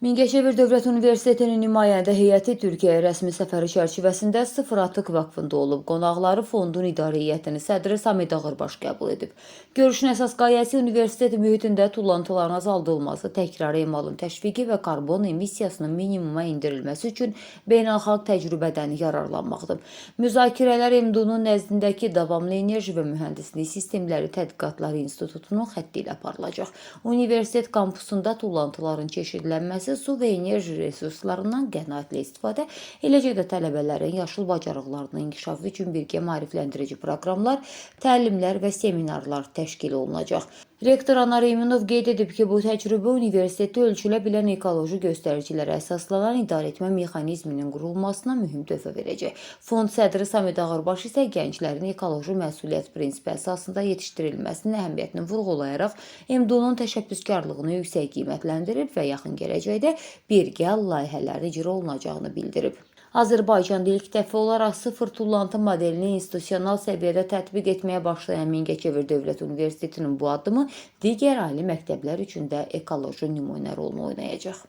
Mingəçevir Dövlət Universitetinin nümayəndə heyəti Türkiyəyə rəsmi səfəri çərçivəsində Sıfır Atıq Vakfında olub. Qonaqları fondun idarə heyətinin sədri Samid Ağırbaş qəbul edib. Görüşün əsas qayəsi universitet mühitində tullantıların azaldılması, təkrar emalın təşviqi və karbon emissiyasının minimuma endirilməsi üçün beynəlxalq təcrübədən yararlanmaqdır. Müzakirələr MDU-nun nəzdindəki Davamlı Enerji və Mühəndislik Sistemləri Tədqiqatları İnstitutunun xətti ilə aparılacaq. Universitet kampusunda tullantıların çeşidlənməsi, su və enerji resurslarından qənaətli istifadə, eləcə də tələbələrin yaşıl bacarıqlarının inkişafı üçün birgə maarifləndirici proqramlar, təlimlər və seminarlar təşkil olunacaq. Rektor Anar Eminov qeyd edib ki, bu təcrübə universitetdə ölçülə bilən ekoloji göstəricilərə əsaslanan idarəetmə mexanizminin qurulmasına mühüm töhfə verəcək. Fond sədri Samid Ağırbaş isə gənclərin ekoloji məsuliyyət prinsipi əsasında yetişdirilməsinin əhəmiyyətini vurğulayaraq MDU-nun təşəbbüskarlığını yüksək qiymətləndirib və yaxın gələcəkdə birgə layihələrin icra olunacağını bildirib. Azərbaycanda ilk dəfə olaraq sıfır tullantı modelini institusional səviyyədə tətbiq etməyə başlayan Mingəçevir Dövlət Universitetinin bu addımı digər ali məktəblər üçün də ekoloji nümunə rolunu oynayacaq.